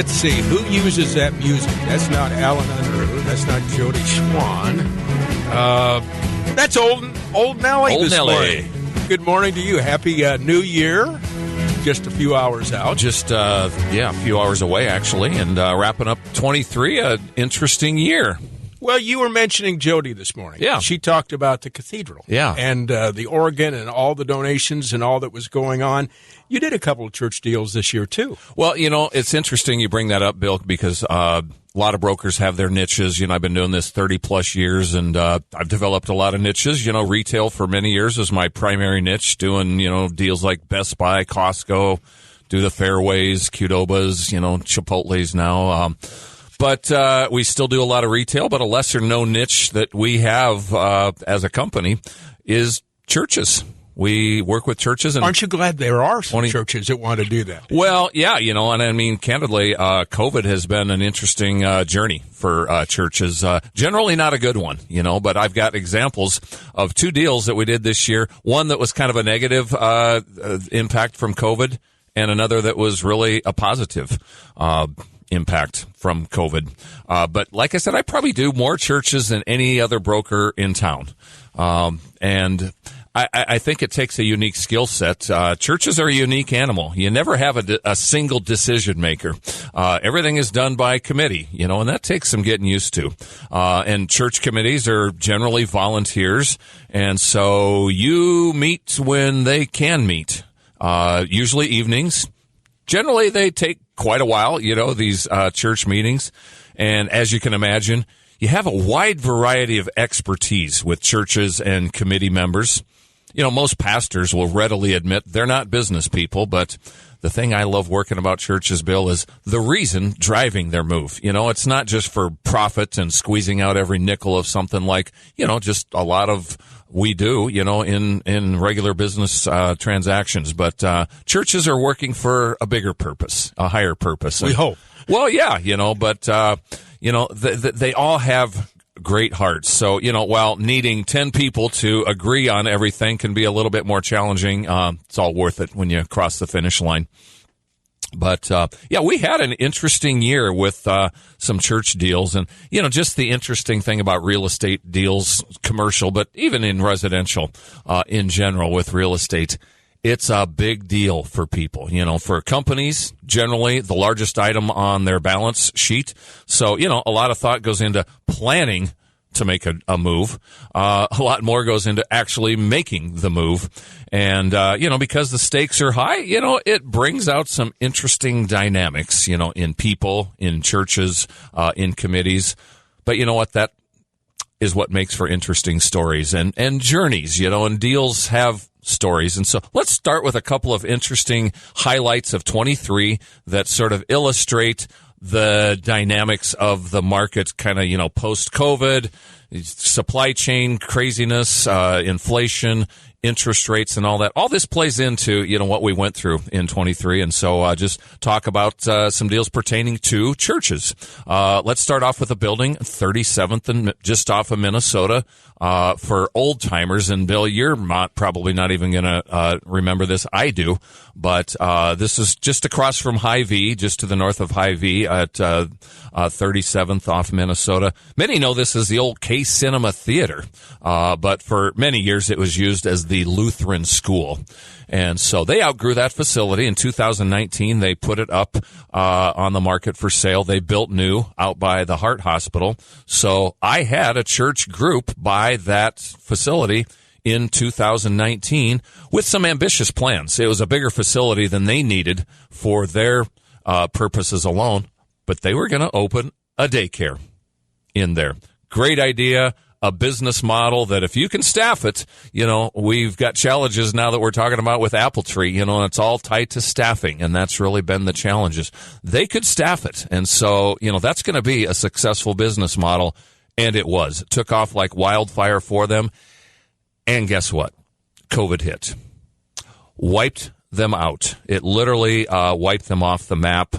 Let's see, who uses that music? That's not Alan Unruh. That's not Jody Swan. That's Old Nelly Old this Nelly. morning. Good morning to you. Happy New Year. Just a few hours out. Just, a few hours away, actually, and wrapping up 23, an interesting year. Well, you were mentioning Jody this morning. Yeah. She talked about the cathedral. Yeah. And the organ and all the donations and all that was going on. You did a couple of church deals this year, too. Well, it's interesting you bring that up, Bill, because a lot of brokers have their niches. I've been doing this 30-plus years, and I've developed a lot of niches. Retail for many years was my primary niche, doing, deals like Best Buy, Costco, do the Fairways, Qdobas, Chipotles now. But we still do a lot of retail, but a lesser-known niche that we have as a company is churches. We work with churches. And aren't you glad there are some churches that want to do that? Well, yeah, and I mean, candidly, COVID has been an interesting journey for churches. Generally not a good one, but I've got examples of two deals that we did this year. One that was kind of a negative impact from COVID, and another that was really a positive impact from COVID. But like I said, I probably do more churches than any other broker in town. And I think it takes a unique skill set. Churches are a unique animal. You never have a single decision maker. Everything is done by committee, and that takes some getting used to. And church committees are generally volunteers. And so you meet when they can meet, usually evenings. Generally, they take quite a while, these church meetings. And as you can imagine, you have a wide variety of expertise with churches and committee members. Most pastors will readily admit they're not business people, but the thing I love working about churches, Bill, is the reason driving their move. It's not just for profit and squeezing out every nickel of something like, just a lot of we do, in regular business transactions. But churches are working for a bigger purpose, a higher purpose. We hope. Well, yeah, but, they all have great hearts. So, while needing 10 people to agree on everything can be a little bit more challenging, it's all worth it when you cross the finish line. But, we had an interesting year with some church deals. And, just the interesting thing about real estate deals, commercial, but even in residential in general with real estate, it's a big deal for people. For companies, generally the largest item on their balance sheet. So, a lot of thought goes into planning to make a move. A lot more goes into actually making the move. And, because the stakes are high, it brings out some interesting dynamics, in people, in churches, in committees. But you know what? That is what makes for interesting stories and journeys, and deals have stories. And so let's start with a couple of interesting highlights of 23 that sort of illustrate the dynamics of the market, kind of, post-COVID, supply chain craziness, inflation, interest rates and all that. All this plays into, what we went through in 23. And so just talk about some deals pertaining to churches. Let's start off with a building, 37th and just off of Minnesota, for old timers. And Bill, you're probably not even going to remember this. I do. But this is just across from Hy-Vee, just to the north of Hy-Vee at 37th off Minnesota. Many know this as the old K-Cinema Theater, but for many years it was used as the Lutheran School. And so they outgrew that facility. In 2019, they put it up on the market for sale. They built new out by the Heart Hospital. So I had a church group buy that facility in 2019 with some ambitious plans. It was a bigger facility than they needed for their purposes alone, but they were going to open a daycare in there. Great idea. A business model that if you can staff it, we've got challenges now that we're talking about with Apple Tree, and it's all tied to staffing, and that's really been the challenges. They could staff it, and so, that's going to be a successful business model, and it was. It took off like wildfire for them, and guess what? COVID hit. Wiped them out. It literally wiped them off the map.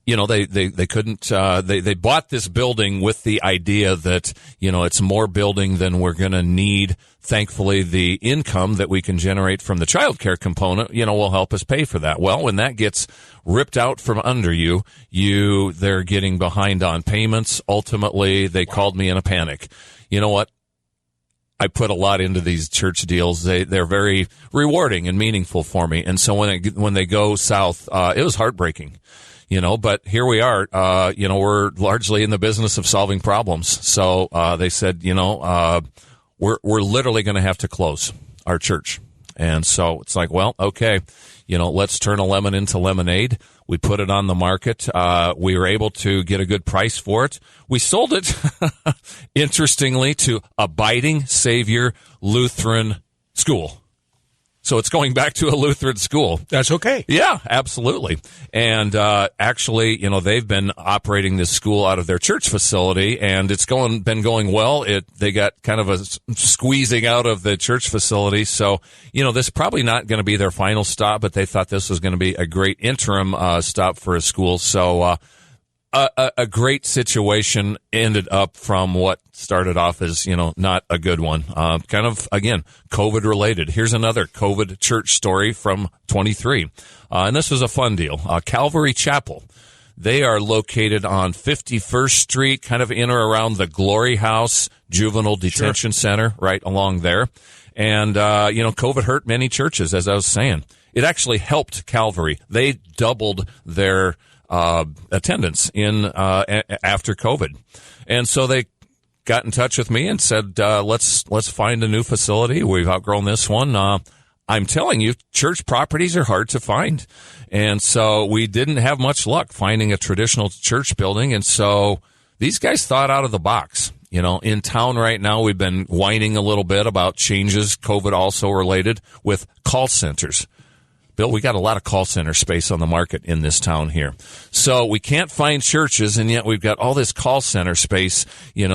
they couldn't, they bought this building with the idea that, it's more building than we're going to need. Thankfully, the income that we can generate from the childcare component, will help us pay for that. Well, when that gets ripped out from under they're getting behind on payments. Ultimately, they called me in a panic. You know what? I put a lot into these church deals. They're very rewarding and meaningful for me. And so when they go south, it was heartbreaking. But here we are, we're largely in the business of solving problems. So, they said, we're literally going to have to close our church. And so it's like, well, okay, let's turn a lemon into lemonade. We put it on the market. We were able to get a good price for it. We sold it, interestingly, to Abiding Savior Lutheran School. So it's going back to a Lutheran school. That's okay. Yeah, absolutely. And actually, they've been operating this school out of their church facility, and it's been going well. They got kind of a squeezing out of the church facility. So, this is probably not going to be their final stop, but they thought this was going to be a great interim stop for a school. So a great situation ended up from what started off as, not a good one. Kind of, again, COVID related. Here's another COVID church story from 23. And this was a fun deal. Calvary Chapel. They are located on 51st Street, kind of in or around the Glory House Juvenile Detention Center, right along there. And, COVID hurt many churches, as I was saying. It actually helped Calvary. They doubled their attendance in after COVID. And so they got in touch with me and said, let's find a new facility. We've outgrown this one. I'm telling you, church properties are hard to find. And so we didn't have much luck finding a traditional church building. And so these guys thought out of the box. In town right now, we've been whining a little bit about changes, COVID also related, with call centers. Bill, we got a lot of call center space on the market in this town here. So we can't find churches, and yet we've got all this call center space,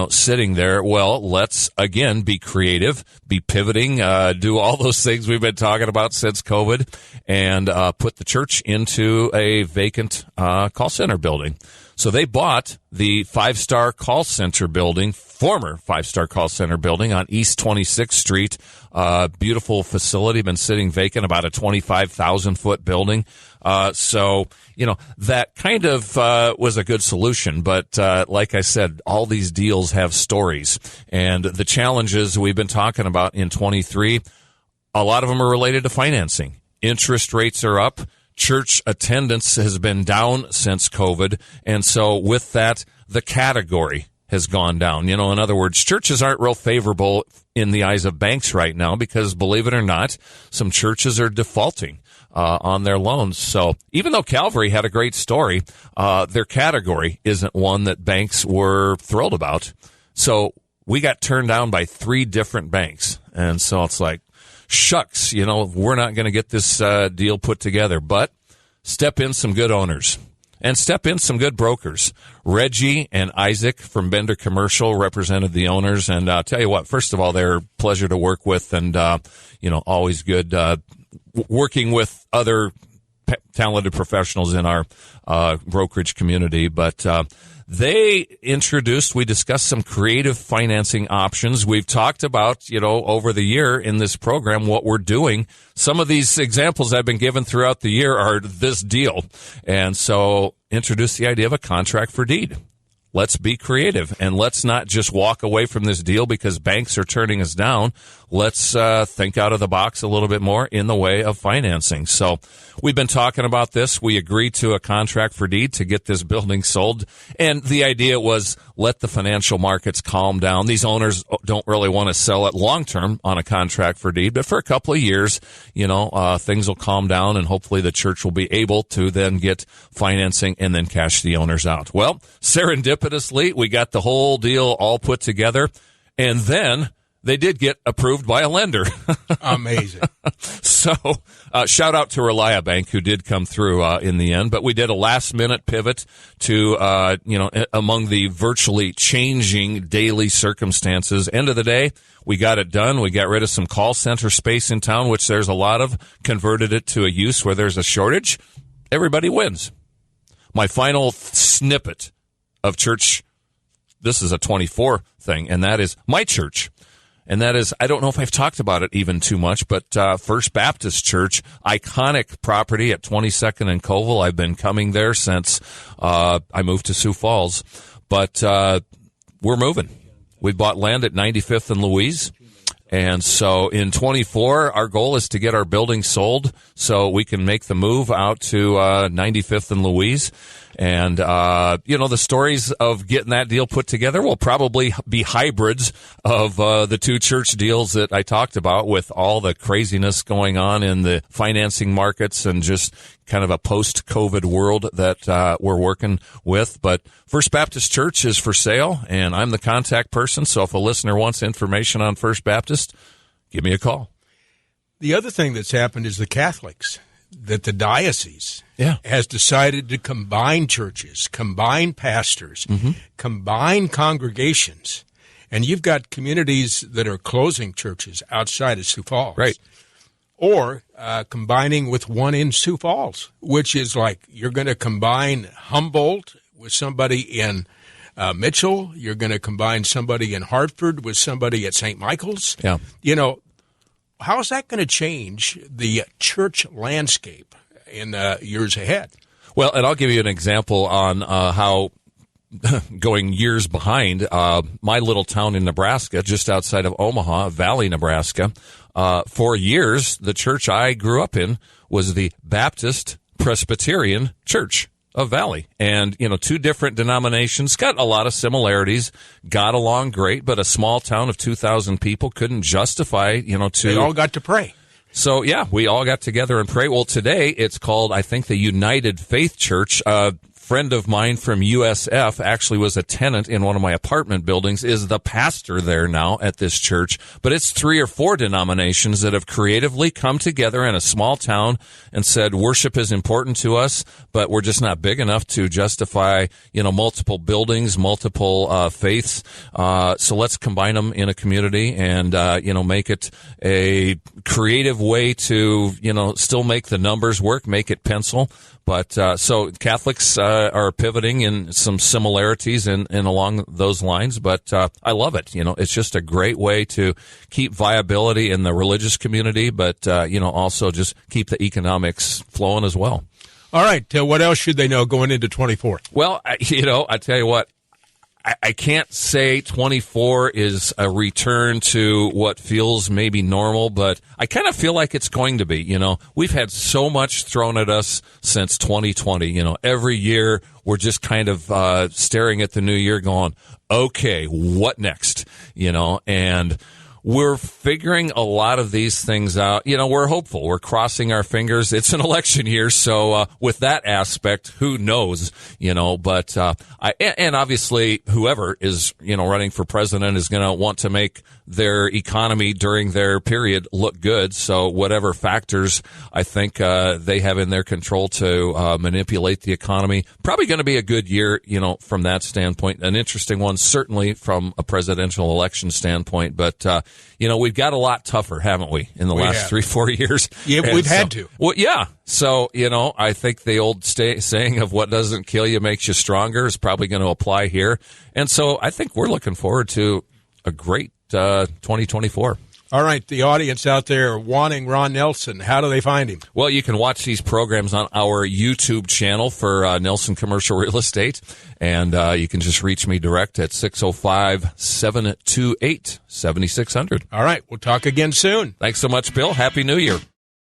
sitting there. Well, let's, again, be creative, be pivoting, do all those things we've been talking about since COVID, and put the church into a vacant call center building. So they bought the five-star call center building, former five-star call center building on East 26th Street. Beautiful facility, been sitting vacant, about a 25,000-foot building. So, that kind of was a good solution. But like I said, all these deals have stories. And the challenges we've been talking about in 23, a lot of them are related to financing. Interest rates are up. Church attendance has been down since COVID, and so with that, the category has gone down. In other words, churches aren't real favorable in the eyes of banks right now because, believe it or not, some churches are defaulting on their loans. So even though Calvary had a great story, their category isn't one that banks were thrilled about. So we got turned down by 3 different banks, and so it's like, shucks, we're not going to get this deal put together. But step in some good owners and step in some good brokers. Reggie and Isaac from Bender Commercial represented the owners. And I'll tell you what, first of all, they're a pleasure to work with and, always good working with other talented professionals in our brokerage community. But we discussed some creative financing options. We've talked about, over the year in this program, what we're doing. Some of these examples I've been given throughout the year are this deal. And so introduce the idea of a contract for deed. Let's be creative and let's not just walk away from this deal because banks are turning us down. Let's think out of the box a little bit more in the way of financing. So we've been talking about this. We agreed to a contract for deed to get this building sold. And the idea was let the financial markets calm down. These owners don't really want to sell it long term on a contract for deed, but for a couple of years, things will calm down and hopefully the church will be able to then get financing and then cash the owners out. Well, serendipitously, we got the whole deal all put together, and then they did get approved by a lender. Amazing. So, shout out to Relia Bank, who did come through in the end. But we did a last-minute pivot to, among the virtually changing daily circumstances. End of the day, we got it done. We got rid of some call center space in town, which there's a lot of, converted it to a use where there's a shortage. Everybody wins. my final snippet of church, this is a 24 thing, and that is my church. And that is, I don't know if I've talked about it even too much, but First Baptist Church, iconic property at 22nd and Colville. I've been coming there since I moved to Sioux Falls. But we're moving. We bought land at 95th and Louise. And so in 24, our goal is to get our building sold so we can make the move out to 95th and Louise. And, the stories of getting that deal put together will probably be hybrids of the two church deals that I talked about, with all the craziness going on in the financing markets and just kind of a post-COVID world that we're working with. But First Baptist Church is for sale, and I'm the contact person. So if a listener wants information on First Baptist, give me a call. The other thing that's happened is the Catholics, that the diocese has decided to combine churches, combine pastors, combine congregations. And you've got communities that are closing churches outside of Sioux Falls. Right. Or combining with one in Sioux Falls, which is like you're going to combine Humboldt with somebody in Mitchell. You're going to combine somebody in Hartford with somebody at St. Michael's. Yeah. How is that going to change the church landscape in the years ahead? Well, and I'll give you an example on how going years behind, my little town in Nebraska, just outside of Omaha, Valley, Nebraska, for years, the church I grew up in was the Baptist Presbyterian Church of Valley. And, two different denominations, got a lot of similarities, got along great, but a small town of 2,000 people couldn't justify, They all got to pray. So, yeah, we all got together and pray. Well, today it's called, I think, the United Faith Church. Friend of mine from USF actually was a tenant in one of my apartment buildings, is the pastor there now at this church. But it's 3 or 4 denominations that have creatively come together in a small town and said worship is important to us, but we're just not big enough to justify, multiple buildings, multiple faiths. So let's combine them in a community and, make it a creative way to, still make the numbers work, make it pencil. But so Catholics are pivoting in some similarities and along those lines. But I love it. It's just a great way to keep viability in the religious community, but, also just keep the economics flowing as well. All right. What else should they know going into 24? Well, I tell you what. I can't say 24 is a return to what feels maybe normal, but I kind of feel like it's going to be. We've had so much thrown at us since 2020. Every year we're just kind of staring at the new year going, okay, what next? And we're figuring a lot of these things out. We're hopeful. We're crossing our fingers. It's an election year, so with that aspect, who knows? But and obviously, whoever is running for president is going to want to make their economy during their period look good. So whatever factors I think they have in their control to manipulate the economy, probably going to be a good year. From that standpoint, an interesting one, certainly from a presidential election standpoint, but. We've got a lot tougher, haven't we, in the last 3-4 years? Yeah, we've had to. Well, yeah. So, I think the old saying of what doesn't kill you makes you stronger is probably going to apply here. And so I think we're looking forward to a great 2024. All right, the audience out there wanting Ron Nelson, how do they find him? Well, you can watch these programs on our YouTube channel for Nelson Commercial Real Estate, and you can just reach me direct at 605-728-7600. All right, we'll talk again soon. Thanks so much, Bill. Happy New Year.